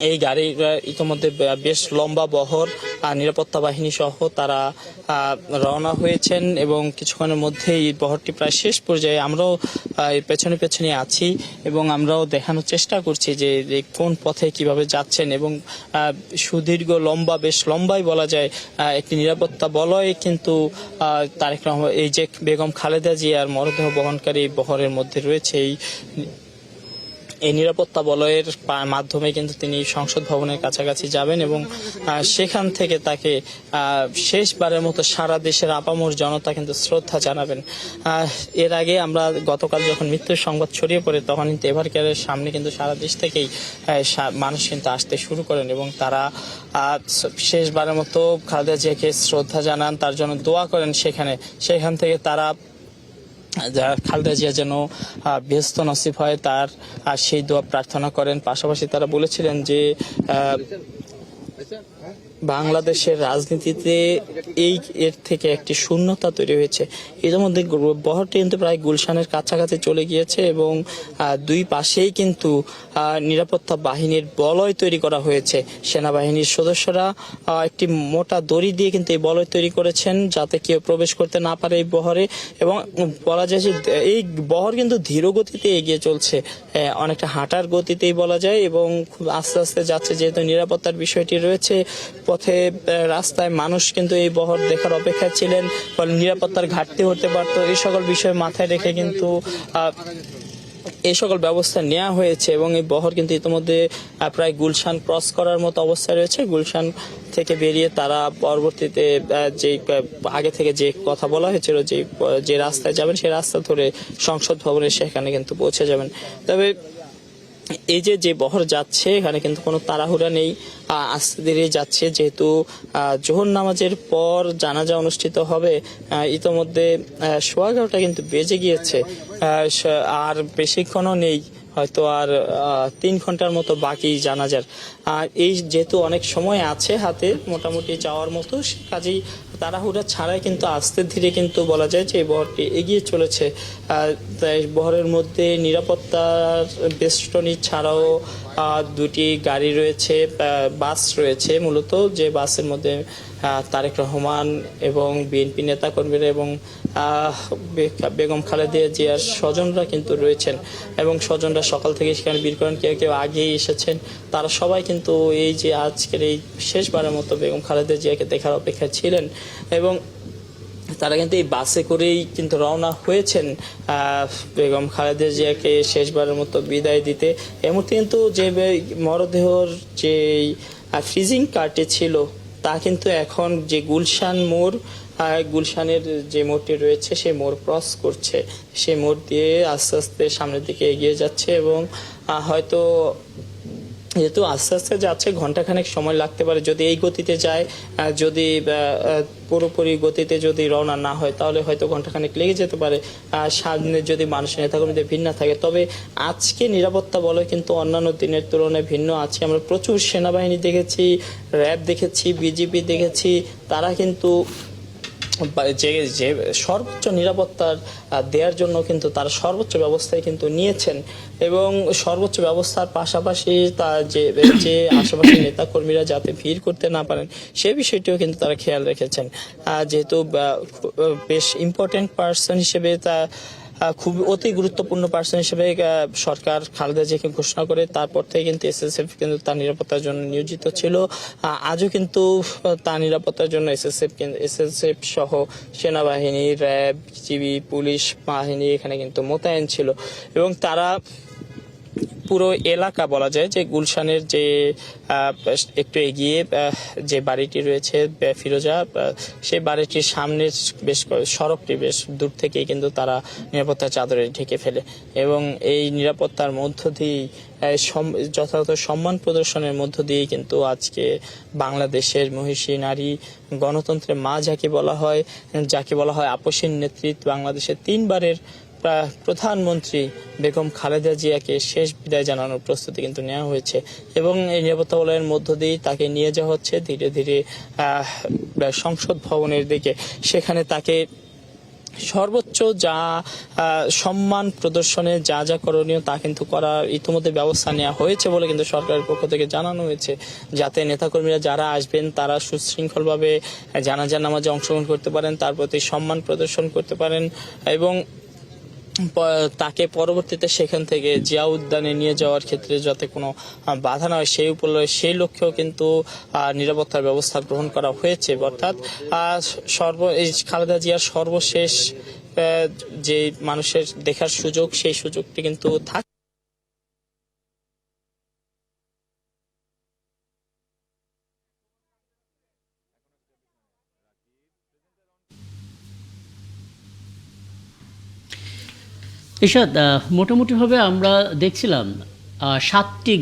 এই গাড়ির ইতিমধ্যে বেশ লম্বা বহর নিরাপত্তা বাহিনী সহ তারা রওনা হয়েছেন এবং কিছুক্ষণের মধ্যেই বহরটি প্রায় শেষ পর্যায়ে। আমরাও পেছনে পেছনে আছি এবং আমরাও দেখানোর চেষ্টা করছি যে কোন পথে কিভাবে যাচ্ছেন এবং সুদীর্ঘ লম্বা, বেশ লম্বাই বলা যায় একটি নিরাপত্তা বলয় কিন্তু তারেক রহমান, এই যে বেগম খালেদা জিয়ার মরদেহ বহনকারী বহরের মধ্যে রয়েছে। এই নিরাপত্তা বলয়ের মাধ্যমে কিন্তু তিনি সংসদ ভবনের কাছাকাছি যাবেন এবং সেখান থেকে তাকে শেষবারের মতো সারা দেশের আপামর জনতা কিন্তু শ্রদ্ধা জানাবেন। এর আগে আমরা গতকাল যখন মৃত্যুর সংবাদ ছড়িয়ে পড়ে তখন কিন্তু এভারকেয়ারের সামনে কিন্তু সারা দেশ থেকেই মানুষ কিন্তু আসতে শুরু করেন এবং তারা শেষবারের মতো খালেদা জিয়াকে শ্রদ্ধা জানান, তার জন্য দোয়া করেন। সেখান থেকে তারা খালেদা জিয়া যেন ব্যস্ত নসিব হয় তার সেই দোয়া প্রার্থনা করেন। পাশাপাশি তারা বলেছিলেন যে বাংলাদেশের রাজনীতিতে এর থেকে একটি শূন্যতা তৈরি হয়েছে। ইতিমধ্যে বহরটি কিন্তু প্রায় গুলশানের কাছাকাছি চলে গিয়েছে এবং দুই পাশেই কিন্তু নিরাপত্তা বাহিনীর বলয় তৈরি করা হয়েছে। সেনাবাহিনীর সদস্যরা একটি মোটা দড়ি দিয়ে কিন্তু এই বলয় তৈরি করেছেন যাতে কেউ প্রবেশ করতে না পারে এই বহরে। এবং বলা যায় যে এই বহর কিন্তু ধীর গতিতে এগিয়ে চলছে, অনেকটা হাঁটার গতিতেই বলা যায় এবং খুব আস্তে আস্তে যাচ্ছে। যেহেতু নিরাপত্তার বিষয়টি রয়েছে পথে, রাস্তায় মানুষ কিন্তু এই বহর দেখার অপেক্ষায় ছিলেন, ফলে নিরাপত্তার ঘাটতি হতে পারত। এই সকল বিষয় মাথায় রেখে কিন্তু এই সকল ব্যবস্থা নেওয়া হয়েছে এবং এই বহর কিন্তু ইতিমধ্যে প্রায় গুলশান ক্রস করার মতো অবস্থায় রয়েছে। গুলশান থেকে বেরিয়ে তারা পরবর্তীতে যে আগে থেকে যে কথা বলা হয়েছিল যে রাস্তায় যাবেন সেই রাস্তা ধরে সংসদ ভবনে সেখানে কিন্তু পৌঁছে যাবেন। তবে এই যে বহর যাচ্ছে এখানে কিন্তু কোনো তাড়াহুড়া নেই, আস্তে ধীরে যাচ্ছে। যেহেতু জোহর নামাজের পর জানাজা অনুষ্ঠিত হবে, ইতোমধ্যে 11:15 কিন্তু বেজে গিয়েছে, আর বেশিক্ষণও নেই, হয়তো আর 3 ঘন্টার মতো বাকি জানাজার। আর এই যেহেতু অনেক সময় আছে হাতে মোটামুটি যাওয়ার মতো, কাজেই তাড়াহুড়া ছাড়াই কিন্তু আস্তে ধীরে কিন্তু বলা যায় যে এই বহরটি এগিয়ে চলেছে। তাই বহরের মধ্যে নিরাপত্তার বেষ্টনী ছাড়াও দুটি গাড়ি রয়েছে, বাস রয়েছে মূলত, যে বাসের মধ্যে তারেক রহমান এবং বিএনপি নেতাকর্মীরা এবং বেগম খালেদা জিয়ার স্বজনরা কিন্তু রয়েছেন এবং স্বজনরা সকাল থেকে সেখানে ভিড় করেন। কেউ কেউ আগেই এসেছেন। তারা সবাই কিন্তু এই যে আজকের এই শেষবারের মতো বেগম খালেদা জিয়াকে দেখার অপেক্ষায় ছিলেন এবং তারা কিন্তু এই বাসে করেই কিন্তু রওনা হয়েছেন বেগম খালেদা জিয়াকে শেষবারের মতো বিদায় দিতে। এই মুহূর্তে কিন্তু যে মরদেহর যে ফ্রিজিং কার্টে ছিল তা কিন্তু এখন যে গুলশান মোড়, গুলশানের যে মোড়টি রয়েছে সেই মোড় ক্রস করছে, সেই মোড় দিয়ে আস্তে আস্তে সামনের দিকে এগিয়ে যাচ্ছে এবং হয়তো যেহেতু আস্তে আস্তে যাচ্ছে ঘন্টাখানেক সময় লাগতে পারে যদি এই গতিতে যায়। যদি পুরোপুরি গতিতে যদি রওনা না হয় তাহলে হয়তো ঘন্টাখানেক লেগে যেতে পারে, সামনে যদি মানুষের নেতাকর্মীদের ভিন্ন থাকে। তবে আজকে নিরাপত্তা বলয় কিন্তু অন্যান্য দিনের তুলনায় ভিন্ন আছে। আমরা প্রচুর সেনাবাহিনী দেখেছি, র্যাব দেখেছি, বিজিবি দেখেছি, তারা কিন্তু যে সর্বোচ্চ নিরাপত্তার দেওয়ার জন্য কিন্তু তারা সর্বোচ্চ ব্যবস্থায় কিন্তু নিয়েছেন এবং সর্বোচ্চ ব্যবস্থার পাশাপাশি তার যে আশেপাশের নেতাকর্মীরা যাতে ভিড় করতে না পারেন সে বিষয়টিও কিন্তু তারা খেয়াল রেখেছেন। যেহেতু বেশ ইম্পর্টেন্ট পার্সন হিসেবে তা খুব অতি গুরুত্বপূর্ণ পার্সন হিসেবে সরকার খালেদা জিয়াকে ঘোষণা করে, তারপর থেকে কিন্তু এসএসএফ কিন্তু তার নিরাপত্তার জন্য নিয়োজিত ছিল। আজও কিন্তু তার নিরাপত্তার জন্য এসএসএফ সহ সেনাবাহিনী, র্যাব, বিজিবি, পুলিশ বাহিনী এখানে কিন্তু মোতায়েন ছিল এবং তারা পুরো এলাকা বলা যায় যে গুলশানের যে একটু এগিয়ে যে বাড়িটি রয়েছে ফিরোজা, সেই বাড়িটির সামনের বেশ সড়কটি বেশ দূর থেকেই কিন্তু তারা নিরাপত্তার চাদরে ঢেকে ফেলে এবং এই নিরাপত্তার মধ্য দিয়েই যথাযথ সম্মান প্রদর্শনের মধ্য দিয়েই কিন্তু আজকে বাংলাদেশের মহিষী নারী, গণতন্ত্রের মা যাকে বলা হয় আপসীর নেতৃত্ব, বাংলাদেশের 3 বারের প্রধানমন্ত্রী বেগম খালেদা জিয়াকে শেষ বিদায় জানানোর প্রস্তুতি কিন্তু নেওয়া হয়েছে এবং এই নিরাপত্তা বলয়ের মধ্য দিয়েই তাকে নিয়ে যাওয়া হচ্ছে ধীরে ধীরে সংসদ ভবনের দিকে। সেখানে তাকে সর্বোচ্চ যা সম্মান প্রদর্শনে যা যা করণীয় তা কিন্তু করার ইতিমধ্যে ব্যবস্থা নেওয়া হয়েছে বলে কিন্তু সরকারের পক্ষ থেকে জানানো হয়েছে, যাতে নেতাকর্মীরা যারা আসবেন তারা সুশৃঙ্খলভাবে জানাজা নামাজে অংশগ্রহণ করতে পারেন, তার প্রতি সম্মান প্রদর্শন করতে পারেন এবং তাকে পরবর্তীতে সেখান থেকে জিয়া উদ্যানে নিয়ে যাওয়ার ক্ষেত্রে যাতে কোনো বাধা না হয় সেই লক্ষ্যেও কিন্তু নিরাপত্তার ব্যবস্থা গ্রহণ করা হয়েছে। অর্থাৎ এই খালেদা জিয়ার সর্বশেষ যে মানুষের দেখার সুযোগ, সেই সুযোগটি কিন্তু থাকে। এরশাদ, মোটামুটিভাবে আমরা দেখছিলাম সাতটি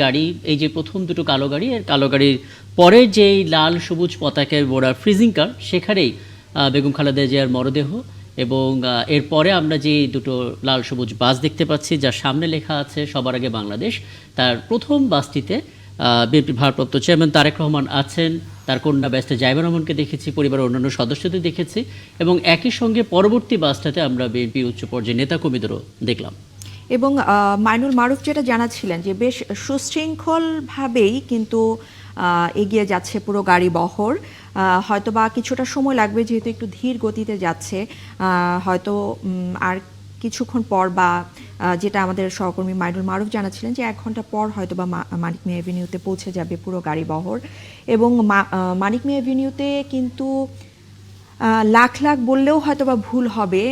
গাড়ি, এই যে প্রথম দুটো কালো গাড়ি, আর কালো গাড়ির পরে যেই লাল সবুজ পতাকায় মোড়া ফ্রিজিং কার, সেখানেই বেগম খালেদা জিয়ার মরদেহ। এবং এরপরে আমরা যে দুটো লাল সবুজ বাস দেখতে পাচ্ছি, যার সামনে লেখা আছে সবার আগে বাংলাদেশ, তার প্রথম বাসটিতে বিএনপির ভারপ্রাপ্ত চেয়ারম্যান তারেক রহমান আছেন, তার কন্যা ব্যারিস্টার জাইবা রহমানকে দেখেছি, পরিবারের অন্যান্য সদস্যদের দেখেছি, এবং একই সঙ্গে পরবর্তী বাসটাতে আমরা বিএনপি উচ্চ পর্যায়ের নেতাকর্মীদেরও দেখলাম। এবং মাইনুল মারুফ যেটা জানাচ্ছিলেন যে বেশ সুশৃঙ্খলভাবেই কিন্তু এগিয়ে যাচ্ছে পুরো গাড়ি বহর। হয়তোবা কিছুটা সময় লাগবে, যেহেতু একটু ধীর গতিতে যাচ্ছে, হয়তো আর কিছুক্ষণ পর বা যেটা আমাদের সহকর্মী মাইনুল মারুফ জানাচ্ছিলেন যে 1 ঘন্টা পর হয়তো বা মানিক মিয়া এভিনিউতে পৌঁছে যাবে পুরো গাড়ি বহর। এবং মানিক মিয়া এভিনিউতে কিন্তু লাখ লাখ বললেও হয়তো বা ভুল হবে,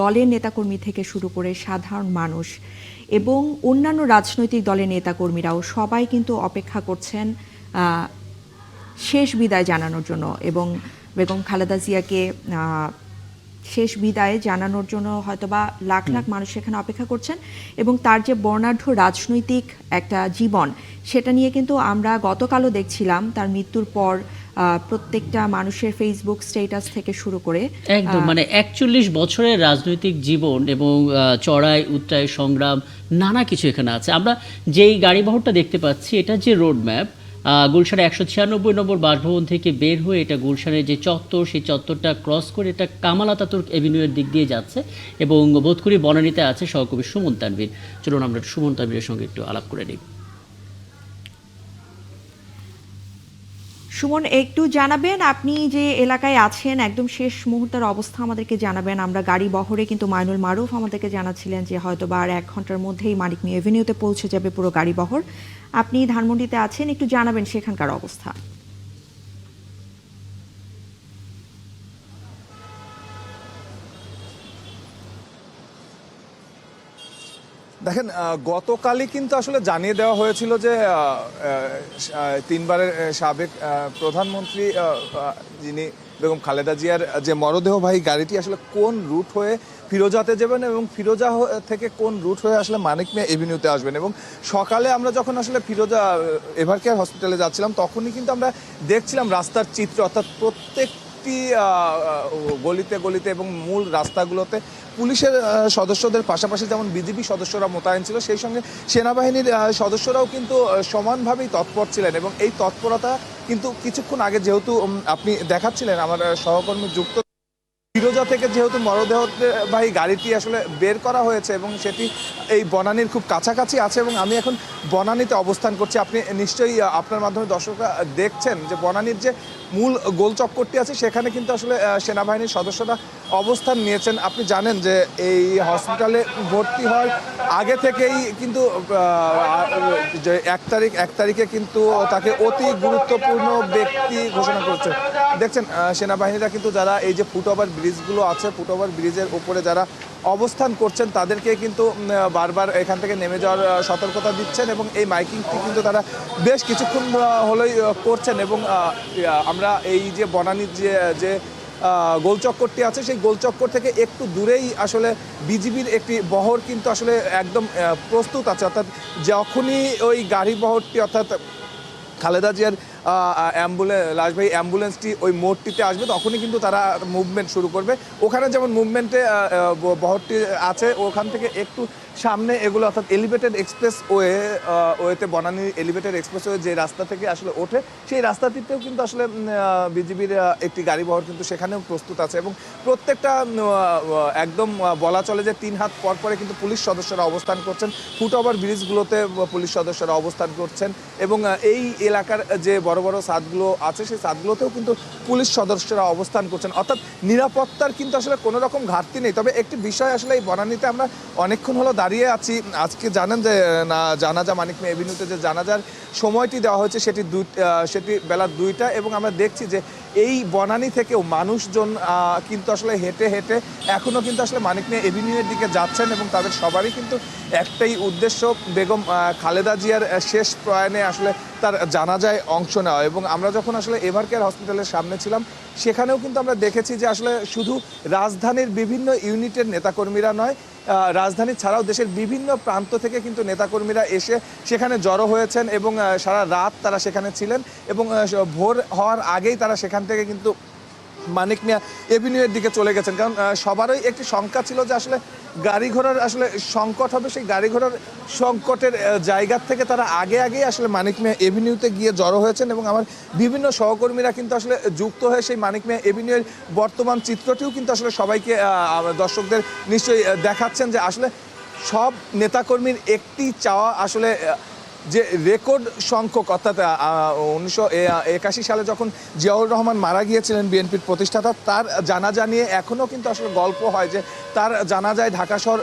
দলের নেতাকর্মী থেকে শুরু করে সাধারণ মানুষ এবং অন্যান্য রাজনৈতিক দলের নেতাকর্মীরাও সবাই কিন্তু অপেক্ষা করছেন শেষ বিদায় জানানোর জন্য, এবং বেগম খালেদা জিয়াকে শেষ বিদায় জানানোর জন্য হয়তোবা লাখ লাখ মানুষ সেখানে অপেক্ষা করছেন। এবং তার যে বর্ণাঢ্য রাজনৈতিক একটা জীবন, সেটা নিয়ে কিন্তু আমরা গতকালও দেখছিলাম তার মৃত্যুর পর প্রত্যেকটা মানুষের ফেসবুক স্ট্যাটাস থেকে শুরু করে একদম, মানে 41 বছরের রাজনৈতিক জীবন এবং চড়াই উতরাই সংগ্রাম নানা কিছু এখানে আছে। আমরা যেই গাড়ি বহরটা দেখতে পাচ্ছি, এটা যে রোড ম্যাপ, গুলশানে 196 নম্বর বাসভবন থেকে বের হয়ে এটা গুলশানের যে চত্বর, সেই চত্বরটা ক্রস করে এটা কামাল আতাতুর্ক এভিনিউয়ের দিক দিয়ে যাচ্ছে, এবং বোধ করি বনানীতে আছে সহকবি সুমন তানভীর। চলুন আমরা সুমন তানভীরের সঙ্গে একটু আলাপ করে নিই। সুমন, একটু জানাবেন আপনি যে এলাকায় আছেন, একদম শেষ মুহূর্তের অবস্থা আমাদেরকে জানাবেন। আমরা গাড়ি বহরে কিন্তু মাইনুল মারুফ আমাদেরকে জানাচ্ছিলেন যে হয়তো বা আর 1 ঘন্টার মধ্যেই মানিক মিয়া এভিনিউতে পৌঁছে যাবে পুরো গাড়ি বহর। আপনি ধানমন্ডিতে আছেন, একটু জানাবেন সেখানকার অবস্থা। দেখেন, গতকালই কিন্তু আসলে জানিয়ে দেওয়া হয়েছিল যে 3বারের সাবেক প্রধানমন্ত্রী যিনি বেগম খালেদা জিয়ার যে মরদেহবাহী গাড়িটি আসলে কোন রুট হয়ে ফিরোজাতে যাবেন এবং ফিরোজা থেকে কোন রুট হয়ে আসলে মানিক মিয়া এভিনিউতে আসবেন। এবং সকালে আমরা যখন আসলে ফিরোজা এভারকেয়ার হসপিটালে যাচ্ছিলাম, তখনই কিন্তু আমরা দেখছিলাম রাস্তার চিত্র, অর্থাৎ প্রত্যেকটি গলিতে গলিতে এবং মূল রাস্তাগুলোতে পুলিশের সদস্যদের পাশাপাশি যেমন বিজিবি সদস্যরা মোতায়েন ছিল, সেই সঙ্গে সেনাবাহিনীর সদস্যরাও কিন্তু সমানভাবেই তৎপর ছিলেন। এবং এই তৎপরতা কিন্তু কিছুক্ষণ আগে, যেহেতু আপনি দেখাচ্ছিলেন আমার সহকর্মী যুক্ত, ফিরোজা থেকে যেহেতু মরদেহবাহী গাড়িটি আসলে বের করা হয়েছে এবং সেটি এই বনানীর খুব কাছাকাছি আছে, এবং আমি এখন বনানীতে অবস্থান করছি। আপনি নিশ্চয়ই আপনার মাধ্যমে দর্শকরা দেখছেন যে বনানীর যে মূল গোল চক্করটি আছে, সেখানে কিন্তু আসলে সেনাবাহিনীর সদস্যরা অবস্থান নিয়েছেন। আপনি জানেন যে এই হসপিটালে ভর্তি হওয়ার আগে থেকেই কিন্তু যে 1 তারিখে কিন্তু তাকে অতি গুরুত্বপূর্ণ ব্যক্তি ঘোষণা করেছে। দেখছেন সেনাবাহিনীরা কিন্তু যারা এই যে ফুটওভার ব্রিজগুলো আছে, ফুটওভার ব্রিজের উপরে যারা অবস্থান করছেন, তাদেরকে কিন্তু বারবার এখান থেকে নেমে যাওয়ার সতর্কতা দিচ্ছেন, এবং এই মাইকিংটি কিন্তু তারা বেশ কিছুক্ষণ হলেই করছেন। এবং আমরা এই যে বনানীর যে গোলচক্করটি আছে, সেই গোলচক্কর থেকে একটু দূরেই আসলে বিজিবির একটি বহর কিন্তু আসলে একদম প্রস্তুত আছে। অর্থাৎ যখনই ওই গাড়ি বহরটি, অর্থাৎ খালেদা জিয়ার লাশবাহী অ্যাম্বুলেন্সটি ওই মোড়টিতে আসবে, তখনই কিন্তু তারা মুভমেন্ট শুরু করবে। ওখানে যেমন মুভমেন্টে বহরটি আছে, ওখান থেকে একটু সামনে এগুলো অর্থাৎ এলিভেটেড এক্সপ্রেস ওয়েতে বনানী এলিভেটেড এক্সপ্রেস ওয়ে যে রাস্তা থেকে আসলে ওঠে, সেই রাস্তাটিতেও কিন্তু আসলে বিজিবির একটি গাড়ি বহর কিন্তু সেখানেও প্রস্তুত আছে। এবং প্রত্যেকটা একদম বলা চলে যে 3 হাত পর পরে কিন্তু পুলিশ সদস্যরা অবস্থান করছেন, ফুটওভার ব্রিজগুলোতে পুলিশ সদস্যরা অবস্থান করছেন। এবং এই এলাকার যে বড় বড় ছাদগুলো আছে, সেই ছাদগুলোতেও কিন্তু পুলিশ সদস্যরা অবস্থান করছেন। অর্থাৎ নিরাপত্তার কিন্তু আসলে কোনো রকম ঘাটতি নেই। তবে একটি বিষয় আসলে এই বনানীতে আমরা অনেকক্ষণ হলো দাঁড়িয়ে আছি। আজকে জানেন যে জানাজা মানিক মিয়া এভিনিউতে যে জানাজার সময়টি দেওয়া হয়েছে সেটি বেলা 2টা, এবং আমরা দেখছি যে এই বনানী থেকেও মানুষজন কিন্তু আসলে হেঁটে হেঁটে এখনও কিন্তু আসলে মানিক মিয়া এভিনিউয়ের দিকে যাচ্ছেন, এবং তাদের সবারই কিন্তু একটাই উদ্দেশ্য, বেগম খালেদা জিয়ার শেষ প্রয়াণে আসলে তার জানাজায় অংশ নেওয়া। এবং আমরা যখন আসলে এভারকেয়ার হসপিটালের সামনে ছিলাম, সেখানেও কিন্তু আমরা দেখেছি যে আসলে শুধু রাজধানীর বিভিন্ন ইউনিটের নেতাকর্মীরা নয়, রাজধানী ছাড়াও দেশের বিভিন্ন প্রান্ত থেকে কিন্তু নেতাকর্মীরা এসে সেখানে জড়ো হয়েছেন, এবং সারা রাত তারা সেখানে ছিলেন। এবং ভোর হওয়ার আগেই তারা সেখান থেকে কিন্তু মানিক মিয়া এভিনিউয়ের দিকে চলে গেছেন। কারণ সবারই একটি শঙ্কা ছিল যে আসলে গাড়ি ঘোড়ার আসলে সংকট হবে, সেই গাড়ি ঘোড়ার সংকটের জায়গা থেকে তারা আগেই আসলে মানিক মিয়া এভিনিউতে গিয়ে জড়ো হয়েছেন। এবং আমার বিভিন্ন সহকর্মীরা কিন্তু আসলে যুক্ত হয়ে সেই মানিক মিয়া এভিনিউয়ের বর্তমান চিত্রটিও কিন্তু আসলে সবাইকে দর্শকদের নিশ্চয়ই দেখাচ্ছেন যে আসলে সব নেতাকর্মীর একটি চাওয়া আসলে যে রেকর্ড সংখ্যক, অর্থাৎ 1981 সালে যখন জিয়াউর রহমান মারা গিয়েছিলেন বিএনপির প্রতিষ্ঠাতা, তার জানাজা নিয়ে এখনও কিন্তু আসলে গল্প হয় যে তার জানাজায় ঢাকা শহর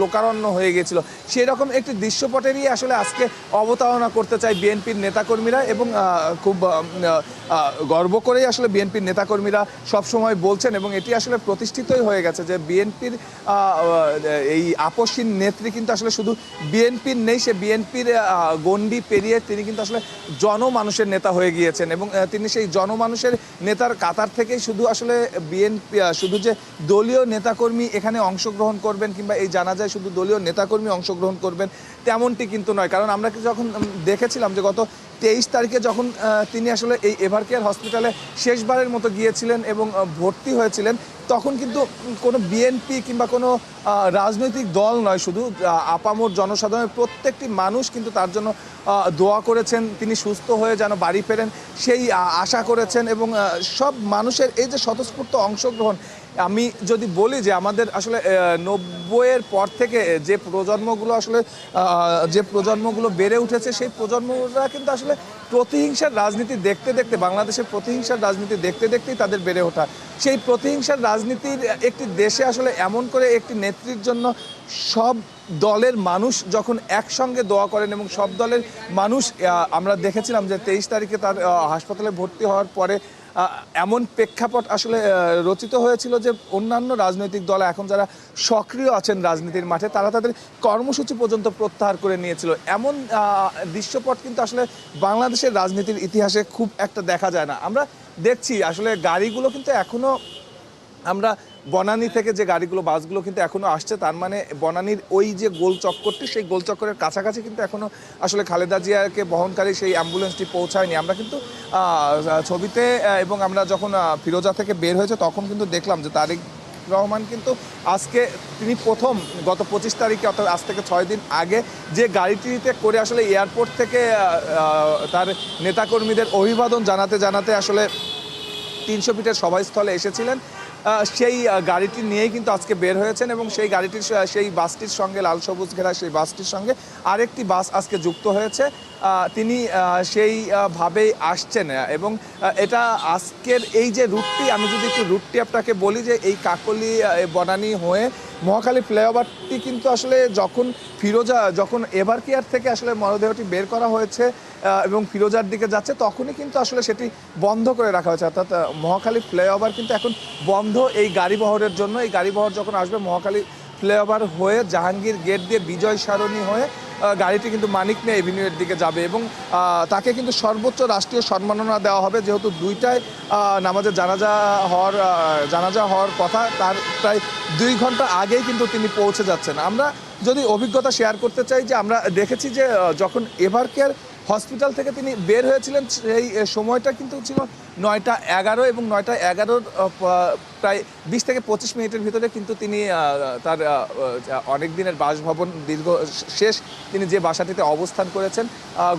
লোকারণ্য হয়ে গিয়েছিল। সেই রকম একটি দৃশ্যপটেরই আসলে আজকে অবতারণা করতে চায় বিএনপির নেতাকর্মীরা। এবং খুব গর্ব করেই আসলে বিএনপির নেতাকর্মীরা সবসময় বলছেন, এবং এটি আসলে প্রতিষ্ঠিতই হয়ে গেছে যে বিএনপির এই আপসহীন নেত্রী কিন্তু আসলে শুধু বিএনপির নেই, সে বিএনপির গণ্ডি পেরিয়ে তিনি কিন্তু আসলে জনমানুষের নেতা হয়ে গিয়েছেন। এবং তিনি সেই জনমানুষের নেতার কাতার থেকেই শুধু আসলে বিএনপি শুধু যে দলীয় নেতাকর্মী এখানে অংশগ্রহণ করবেন কিংবা এই জানাজায় শুধু দলীয় নেতাকর্মী অংশগ্রহণ করবেন তেমনটি কিন্তু নয়। কারণ আমরা যখন দেখেছিলাম যে গত 23 তারিখে যখন তিনি আসলে এই এভারকেয়ার হসপিটালে শেষবারের মতো গিয়েছিলেন এবং ভর্তি হয়েছিলেন, তখন কিন্তু কোনো বিএনপি কিংবা কোনো রাজনৈতিক দল নয়, শুধু আপামর জনসাধারণের প্রত্যেকটি মানুষ কিন্তু তার জন্য দোয়া করেছেন, তিনি সুস্থ হয়ে যেন বাড়ি ফেরেন সেই আশা করেছেন। এবং সব মানুষের এই যে স্বতঃস্ফূর্ত অংশগ্রহণ, আমি যদি বলি যে আমাদের আসলে 90-এর পর থেকে যে প্রজন্মগুলো বেড়ে উঠেছে, সেই প্রজন্মরা কিন্তু আসলে প্রতিহিংসার রাজনীতি দেখতে দেখতে, বাংলাদেশের প্রতিহিংসার রাজনীতি দেখতে দেখতেই তাদের বেড়ে ওঠা। সেই প্রতিহিংসার রাজনীতির একটি দেশে আসলে এমন করে একটি নেত্রীর জন্য সব দলের মানুষ যখন একসঙ্গে দোয়া করেন, এবং সব দলের মানুষ, আমরা দেখেছিলাম যে 23 তারিখে তার হাসপাতালে ভর্তি হওয়ার পরে এমন প্রেক্ষাপট আসলে রচিত হয়েছিল যে অন্যান্য রাজনৈতিক দল এখন যারা সক্রিয় আছেন রাজনীতির মাঠে, তারা তাদের কর্মসূচি পর্যন্ত প্রত্যাহার করে নিয়েছিল। এমন দৃশ্যপট কিন্তু আসলে বাংলাদেশের রাজনীতির ইতিহাসে খুব একটা দেখা যায় না। আমরা দেখছি আসলে গাড়িগুলো কিন্তু এখনও, আমরা বনানী থেকে যে গাড়িগুলো, বাসগুলো কিন্তু এখনও আসছে, তার মানে বনানীর ওই যে গোল চক্করটি, সেই গোল চক্করের কাছাকাছি কিন্তু এখনও আসলে খালেদা জিয়াকে বহনকারী সেই অ্যাম্বুলেন্সটি পৌঁছায়নি। আমরা কিন্তু ছবিতে, এবং আমরা যখন ফিরোজা থেকে বের হয়েছে তখন কিন্তু দেখলাম যে তারেক রহমান কিন্তু আজকে তিনি প্রথম গত 25 তারিখে, অর্থাৎ আজ থেকে 6 দিন আগে যে গাড়িটিতে করে আসলে এয়ারপোর্ট থেকে তার নেতাকর্মীদের অভিবাদন জানাতে আসলে 300 ফিটের সভাস্থলে এসেছিলেন, সেই গাড়িটি নিয়েই কিন্তু আজকে বের হয়েছেন। এবং সেই বাসটির সঙ্গে, লাল সবুজ ঘেরা সেই বাসটির সঙ্গে আরেকটি বাস আজকে যুক্ত হয়েছে, তিনি সেইভাবেই আসছেন। এবং এটা আজকের এই যে রুটটি, আমি যদি একটু রুটটি আপনাকে বলি, যে এই কাকলি বনানী হয়ে মহাখালী ফ্লাইওভারটি কিন্তু আসলে যখন এভারকেয়ার থেকে আসলে মরদেহটি বের করা হয়েছে এবং ফিরোজার দিকে যাচ্ছে, তখনই কিন্তু আসলে সেটি বন্ধ করে রাখা হয়েছে। অর্থাৎ মহাখালী ফ্লাইওভার কিন্তু এখন বন্ধ এই গাড়িবহরের জন্য। এই গাড়িবহর যখন আসবে মহাখালী ফ্লাইওভার হয়ে জাহাঙ্গীর গেট দিয়ে বিজয় সারণী হয়ে গাড়িটি কিন্তু মানিক মিয়া এভিনিউয়ের দিকে যাবে, এবং তাকে কিন্তু সর্বোচ্চ রাষ্ট্রীয় সম্মাননা দেওয়া হবে, যেহেতু 2টায় নামাজের জানাজা হওয়ার কথা, তার প্রায় 2 ঘন্টা আগেই কিন্তু তিনি পৌঁছে যাচ্ছেন। আমরা যদি অভিজ্ঞতা শেয়ার করতে চাই, যে আমরা দেখেছি যে যখন এভারকেয়ার হসপিটাল থেকে তিনি বের হয়েছিলেন সেই সময়টা কিন্তু ছিল 9:11 এবং 9:11 প্রায় 20 থেকে 25 মিনিটের ভিতরে কিন্তু তিনি তার অনেক দিনের বাসভবন দীর্ঘ শেষ তিনি যে বাসাটিতে অবস্থান করেছেন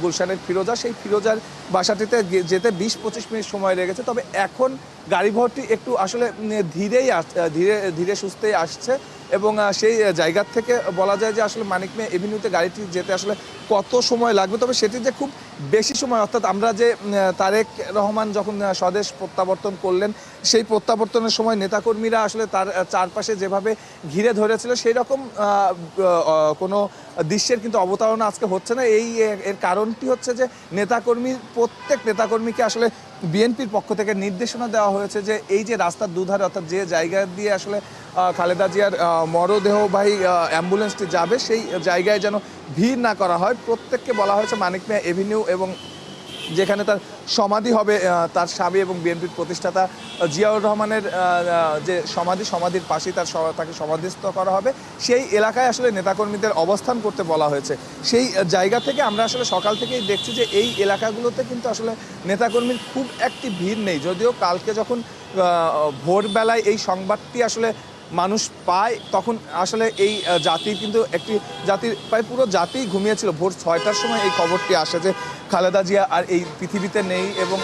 গুলশানের ফিরোজা, সেই ফিরোজার বাসাটিতে যেতে 20-25 মিনিট সময় লেগেছে। তবে এখন গাড়ি ভর্তি একটু আসলে ধীরে সুস্থেই আসছে এবং সেই জায়গার থেকে বলা যায় যে আসলে মানিক মিয়া এভিনিউতে গাড়িটি যেতে আসলে কত সময় লাগবে, তবে সেটি যে খুব বেশি সময়, অর্থাৎ আমরা যে তারেক রহমান যখন স্বদেশ প্রত্যাবর্তন করলেন সেই প্রত্যাবর্তনের সময় নেতাকর্মীরা আসলে তার চারপাশে যেভাবে ঘিরে ধরেছিল সেই রকম কোনো দৃশ্যের কিন্তু অবতারণা আজকে হচ্ছে না। এর কারণটি হচ্ছে যে প্রত্যেক নেতাকর্মীকে আসলে বিএনপির পক্ষ থেকে নির্দেশনা দেওয়া হয়েছে যে এই যে রাস্তার দুধারে, অর্থাৎ যে জায়গা দিয়ে আসলে খালেদা জিয়ার মরদেহবাহী অ্যাম্বুলেন্সটি যাবে সেই জায়গায় যেন ভিড় না করা হয়। প্রত্যেককে বলা হয়েছে মানিক মিয়া এভিনিউ এবং যেখানে তার সমাধি হবে, তার স্বামী এবং বিএনপির প্রতিষ্ঠাতা জিয়াউর রহমানের যে সমাধির পাশেই তাকে সমাধিস্থ করা হবে, সেই এলাকায় আসলে নেতাকর্মীদের অবস্থান করতে বলা হয়েছে। সেই জায়গা থেকে আমরা আসলে সকাল থেকেই দেখছি যে এই এলাকাগুলোতে কিন্তু আসলে নেতাকর্মীর খুব একটি ভিড় নেই, যদিও কালকে যখন ভোরবেলায় এই সংবাদটি আসলে মানুষ পায় তখন আসলে এই জাতির কিন্তু প্রায় পুরো জাতি ঘুমিয়েছিল। ভোর 6টার সময় এই খবরটি আসে যে খালেদা জিয়া আর এই পৃথিবীতে নেই এবং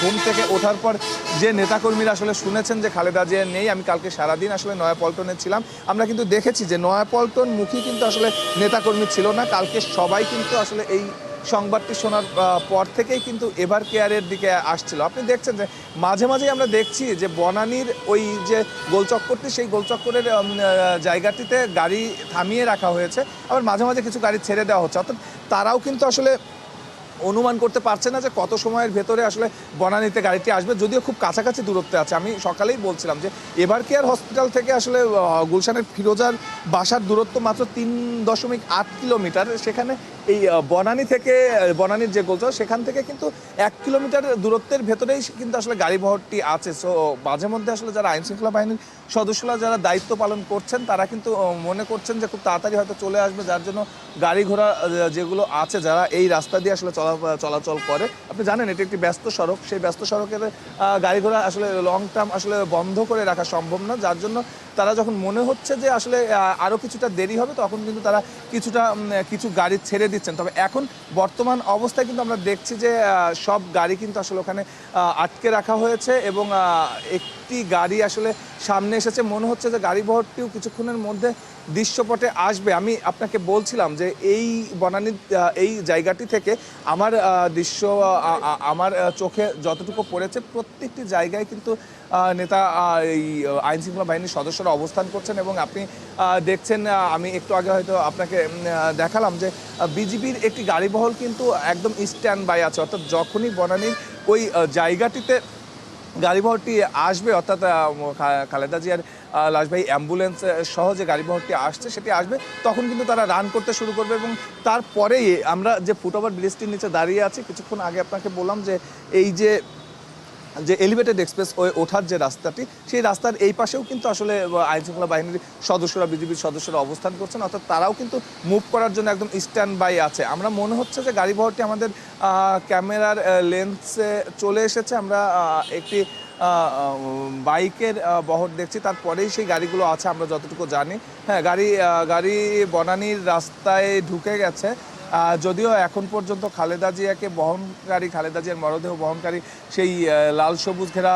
ঘুম থেকে ওঠার পর যে নেতাকর্মীরা আসলে শুনেছেন যে খালেদা জিয়া নেই। আমি কালকে সারাদিন আসলে নয়াপল্টনে ছিলাম, আমরা কিন্তু দেখেছি যে নয়াপল্টন মুখী কিন্তু আসলে নেতাকর্মী ছিল না। কালকে সবাই কিন্তু আসলে এই সংবাদটি শোনার পর থেকেই কিন্তু এভার কেয়ারের দিকে আসছিল। আপনি দেখছেন যে মাঝে মাঝেই আমরা দেখছি যে বনানীর ওই যে গোলচক্করটি, সেই গোলচক্করের জায়গাটিতে গাড়ি থামিয়ে রাখা হয়েছে, আবার মাঝে মাঝে কিছু গাড়ি ছেড়ে দেওয়া হচ্ছে, অর্থাৎ তারাও কিন্তু আসলে অনুমান করতে পারছে না যে কত সময়ের ভেতরে আসলে বনানীতে গাড়িটি আসবে, যদিও খুব কাছাকাছি দূরত্বে আছে। আমি সকালেই বলছিলাম যে এভার কেয়ার হসপিটাল থেকে আসলে গুলশানের ফিরোজার বাসার দূরত্ব মাত্র 3.8 কিলোমিটার। সেখানে এই বনানীর যে গোলচক সেখান থেকে কিন্তু 1 কিলোমিটার দূরত্বের ভেতরেই কিন্তু আসলে গাড়ি বহরটি আছে। সো মাঝে মধ্যে আসলে যারা আইনশৃঙ্খলা বাহিনীর সদস্যরা যারা দায়িত্ব পালন করছেন তারা কিন্তু মনে করছেন যে খুব তাড়াতাড়ি হয়তো চলে আসবে, যার জন্য গাড়ি ঘোড়া যেগুলো আছে যারা এই রাস্তা দিয়ে আসলে চলাচল করে, আপনি জানেন এটি একটি ব্যস্ত সড়ক, সেই ব্যস্ত সড়কের গাড়ি ঘোড়া আসলে লং টার্ম আসলে বন্ধ করে রাখা সম্ভব না, যার জন্য তারা যখন মনে হচ্ছে যে আসলে আরও কিছুটা দেরি হবে তখন কিন্তু তারা কিছু গাড়ি ছেড়ে দিচ্ছেন। তবে এখন বর্তমান অবস্থায় কিন্তু আমরা দেখছি যে সব গাড়ি কিন্তু আসলে ওখানে আটকে রাখা হয়েছে এবং একটি গাড়ি আসলে সামনে এসেছে, মনে হচ্ছে যে গাড়ি বহরটিও কিছুক্ষণের মধ্যে দৃশ্যপটে আসবে। আমি আপনাকে বলছিলাম যে এই বনানীর এই জায়গাটি থেকে আমার চোখে যতটুকু পড়েছে প্রত্যেকটি জায়গায় কিন্তু নেতা এই আইনশৃঙ্খলা বাহিনীর সদস্যরা অবস্থান করছেন এবং আপনি দেখছেন, আমি একটু আগে হয়তো আপনাকে দেখালাম যে বিজিবির একটি গাড়িবহর কিন্তু একদম স্ট্যান্ড বাই আছে, অর্থাৎ যখনই বনানীর ওই জায়গাটিতে গাড়িবহরটি আসবে, অর্থাৎ খালেদা জিয়ার লাশবাহী অ্যাম্বুলেন্স সহ যে গাড়িবহরটি আসছে সেটি আসবে, তখন কিন্তু তারা রান করতে শুরু করবে এবং তারপরেই আমরা যে ফুটওভার ব্রিজটির নিচে দাঁড়িয়ে আছি, কিছুক্ষণ আগে আপনাকে বললাম যে এই যে এলিভেটেড এক্সপ্রেস ওঠার যে রাস্তাটি, সেই রাস্তার এই পাশেও কিন্তু আসলে আইনশৃঙ্খলা বাহিনীর সদস্যরা, বিজিবির সদস্যরা অবস্থান করছেন, অর্থাৎ তারাও কিন্তু মুভ করার জন্য একদম স্ট্যান্ড বাই আছে। আমরা মনে হচ্ছে যে গাড়িবহরটি আমাদের ক্যামেরার লেন্সে চলে এসেছে। আমরা একটি বাইকের বহর দেখছি, তারপরেই সেই গাড়িগুলো আছে আমরা যতটুকু জানি। হ্যাঁ, গাড়ি বনানীর রাস্তায় ঢুকে গেছে, যদিও এখন পর্যন্ত খালেদা জিয়ার মরদেহ বহনকারী সেই লাল সবুজ ঘেরা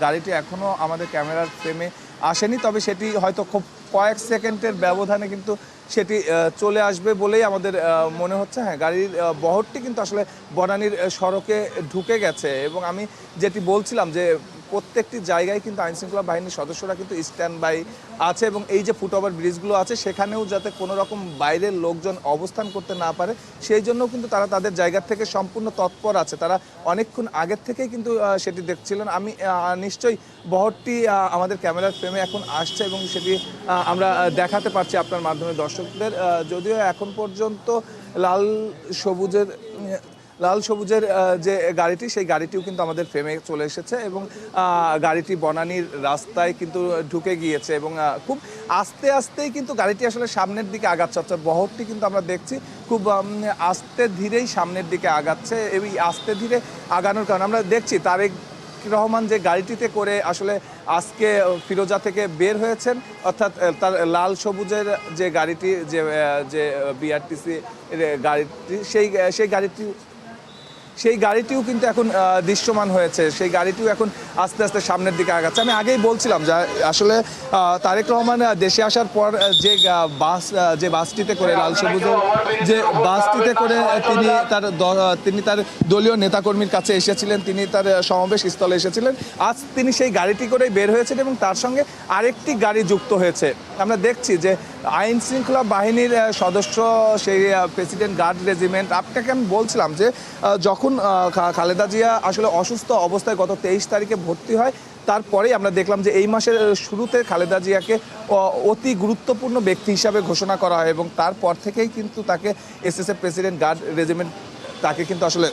গাড়িটি এখনও আমাদের ক্যামেরার ফ্রেমে আসেনি, তবে সেটি হয়তো খুব কয়েক সেকেন্ডের ব্যবধানে কিন্তু সেটি চলে আসবে বলেই আমাদের মনে হচ্ছে। হ্যাঁ, গাড়ির বহরটি কিন্তু আসলে বনানীর সড়কে ঢুকে গেছে এবং আমি যেটি বলছিলাম যে প্রত্যেকটি জায়গায় কিন্তু আইনশৃঙ্খলা বাহিনীর সদস্যরা কিন্তু স্ট্যান্ড বাই আছে এবং এই যে ফুটওভার ব্রিজগুলো আছে সেখানেও যাতে কোনো রকম বাইরের লোকজন অবস্থান করতে না পারে সেই জন্যও কিন্তু তারা তাদের জায়গা থেকে সম্পূর্ণ তৎপর আছে। তারা অনেকক্ষণ আগের থেকেই কিন্তু সেটি দেখছিলেন। আমি নিশ্চয়ই বহরটি আমাদের ক্যামেরার ফ্রেমে এখন আসছে এবং সেটি আমরা দেখাতে পারছি আপনার মাধ্যমে দর্শকদের। যদিও এখন পর্যন্ত লাল সবুজের লাল সবুজের যে গাড়িটি, সেই গাড়িটিও কিন্তু আমাদের ফ্রেমে চলে এসেছে এবং গাড়িটি বনানীর রাস্তায় কিন্তু ঢুকে গিয়েছে এবং খুব আস্তে আস্তেই কিন্তু গাড়িটি আসলে সামনের দিকে আগাচ্ছে। অর্থাৎ বহরটি কিন্তু আমরা দেখছি খুব আস্তে ধীরেই সামনের দিকে আগাচ্ছে। এই আস্তে ধীরে আগানোর কারণে আমরা দেখছি তারেক রহমান যে গাড়িটিতে করে আসলে আজকে ফিরোজা থেকে বের হয়েছেন, অর্থাৎ তার লাল সবুজের যে গাড়িটি, যে বিআরটিসি গাড়িটি, সেই গাড়িটিও কিন্তু এখন দৃশ্যমান হয়েছে। সেই গাড়িটিও এখন আস্তে আস্তে সামনের দিকে আগাচ্ছে। আমি আগেই বলছিলাম যে আসলে তারেক রহমান দেশে আসার পর যে বাসটিতে করে, লাল সবুজের যে বাসটিতে করে তিনি তার দলীয় নেতাকর্মীর কাছে এসেছিলেন, তিনি তার সমাবেশ স্থলে এসেছিলেন। আজ তিনি সেই গাড়িটি করেই বের হয়েছেন এবং তার সঙ্গে আরেকটি গাড়ি যুক্ত হয়েছে। আমরা দেখছি যে আইন শৃঙ্খলা বাহিনীর সদস্য, সেই প্রেসিডেন্ট গার্ড রেজিমেন্ট। আপনাকে আমি বলছিলাম যে যখন খালেদা জিয়া আসলে অসুস্থ অবস্থায় গত 23 তারিখে ভর্তি হয়, তারপরেই আমরা দেখলাম যে এই মাসের শুরুতে খালেদা জিয়াকে অতি গুরুত্বপূর্ণ ব্যক্তি হিসাবে ঘোষণা করা হয় এবং তারপর থেকেই কিন্তু তাকে এসএসএফ প্রেসিডেন্ট গার্ড রেজিমেন্ট তাকে কিন্তু আসলে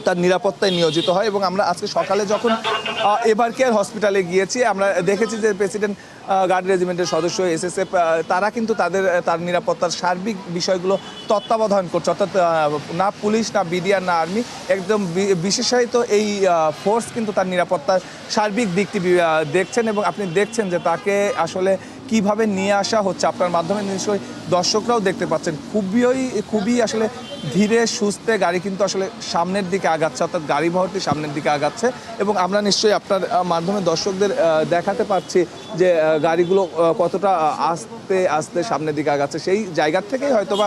তার নিরাপত্তায় নিয়োজিত হয়। এবং আমরা আজকে সকালে যখন এভার কেয়ার হসপিটালে গিয়েছি, আমরা দেখেছি যে প্রেসিডেন্ট গার্ড রেজিমেন্টের সদস্য এসএসএফ তারা কিন্তু তার নিরাপত্তার সার্বিক বিষয়গুলো তত্ত্বাবধান করছে। অর্থাৎ না পুলিশ, না বিডিআর, না আর্মি, একদম বিশেষায়িত এই ফোর্স কিন্তু তার নিরাপত্তার সার্বিক দিকটি দেখছেন এবং আপনি দেখছেন যে তাকে আসলে কিভাবে নিয়ে আসা হচ্ছে। আপনার মাধ্যমে নিশ্চয়ই দর্শকরাও দেখতে পাচ্ছেন খুবই আসলে ধীরে সুস্থে গাড়ি কিন্তু আসলে সামনের দিকে আগাচ্ছে, অর্থাৎ গাড়ি বহরটি সামনের দিকে আগাচ্ছে এবং আমরা নিশ্চয়ই আপনার মাধ্যমে দর্শকদের দেখাতে পারছি যে গাড়িগুলো কতটা আস্তে আস্তে সামনের দিকে আগাচ্ছে। সেই জায়গার থেকেই হয়তোবা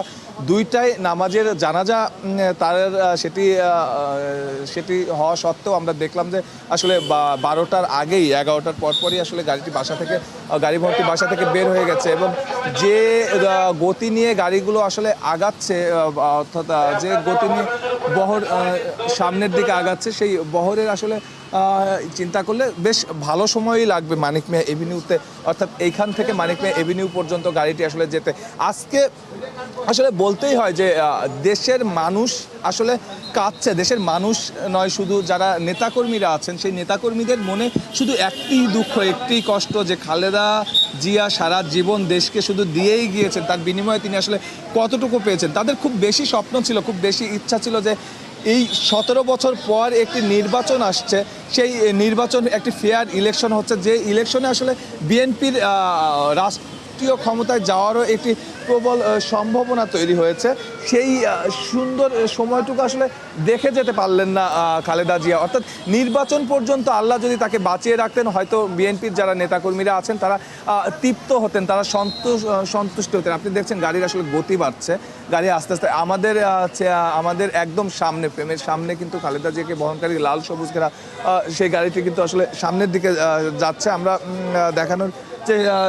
দুইটায় নামাজের জানাজা তার সেটি হওয়া সত্ত্বেও আমরা দেখলাম যে আসলে 12টার আগেই, 11টার পরপরই আসলে গাড়ি ভর্তি বাসা থেকে বের হয়ে গেছে এবং যে গতি নিয়ে গাড়িগুলো আসলে আগাচ্ছে, অর্থাৎ যে গতি নিয়ে বহর সামনের দিকে আগাচ্ছে, সেই বহরের আসলে চিন্তা করলে বেশ ভালো সময়ই লাগবে মানিক মিয়া এভিনিউতে, অর্থাৎ এইখান থেকে মানিক মিয়া এভিনিউ পর্যন্ত গাড়িটি আসলে যেতে। আজকে আসলে বলতেই হয় যে দেশের মানুষ আসলে কাঁদছে। দেশের মানুষ নয়, শুধু যারা নেতাকর্মীরা আছেন সেই নেতাকর্মীদের মনে শুধু একটি দুঃখ, একটি কষ্ট যে খালেদা জিয়া সারা জীবন দেশকে শুধু দিয়েই গিয়েছেন, তার বিনিময়ে তিনি আসলে কতটুকু পেয়েছেন। তাদের খুব বেশি স্বপ্ন ছিল, খুব বেশি ইচ্ছা ছিল যে এই 17 বছর পর একটি নির্বাচন আসছে, সেই নির্বাচন একটি ফেয়ার ইলেকশন হচ্ছে, যে ইলেকশনে আসলে বিএনপির রাষ্ট্রীয় ক্ষমতায় যাওয়ারও একটি প্রবল সম্ভাবনা তৈরি হয়েছে। সেই সুন্দর সময়টুকু আসলে দেখে যেতে পারলেন না খালেদা জিয়া। অর্থাৎ নির্বাচন পর্যন্ত আল্লাহ যদি তাকে বাঁচিয়ে রাখতেন, হয়তো বিএনপির যারা নেতাকর্মীরা আছেন তারা তৃপ্ত হতেন, তারা সন্তুষ্ট হতেন। আপনি দেখছেন গাড়ির আসলে গতি বাড়ছে, গাড়ি আস্তে আস্তে আমাদের একদম সামনে, ফ্রেমের সামনে কিন্তু খালেদা জিয়াকে বহনকারী লাল সবুজ ঘেরা সেই গাড়িটি কিন্তু আসলে সামনের দিকে যাচ্ছে। আমরা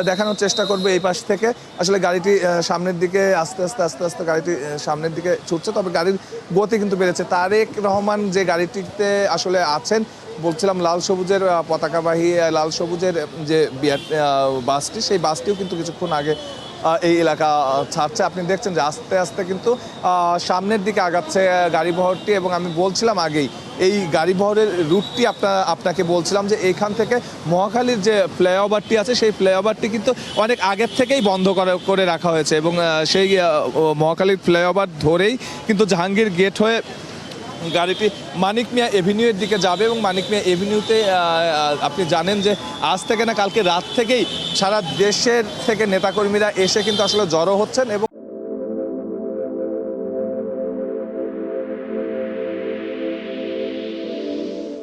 দেখানোর চেষ্টা করবো এই পাশ থেকে। আসলে গাড়িটি সামনের দিকে আস্তে আস্তে গাড়িটি সামনের দিকে ছুটছে, তবে গাড়ির গতি কিন্তু বেড়েছে। তারেক রহমান যে গাড়িটিতে আসলে আছেন, বলছিলাম লাল সবুজের পতাকাবাহী লাল সবুজের যে বাসটি, সেই বাসটিও কিন্তু কিছুক্ষণ আগে এই এলাকা ছাড়ছে। আপনি দেখছেন যে আস্তে আস্তে কিন্তু সামনের দিকে আগাচ্ছে গাড়ি বহরটি এবং আমি বলছিলাম আগেই এই গাড়ি বহরের রুটটি আপনাকে বলছিলাম যে এইখান থেকে মহাখালীর যে ফ্লাইওভারটি আছে, সেই ফ্লাইওভারটি কিন্তু অনেক আগের থেকেই বন্ধ করে রাখা হয়েছে এবং সেই মহাখালীর ফ্লাইওভার ধরেই কিন্তু জাহাঙ্গীর গেট হয়ে গাড়িটি মানিক মিয়া এভিনিউয়ের দিকে যাবে এবং মানিক মিয়া এভিনিউতে আপনি জানেন যে আজ থেকে না কালকে রাত থেকেই সারা দেশের থেকে নেতাকর্মীরা এসে কিন্তু আসলে জড়ো হচ্ছেন এবং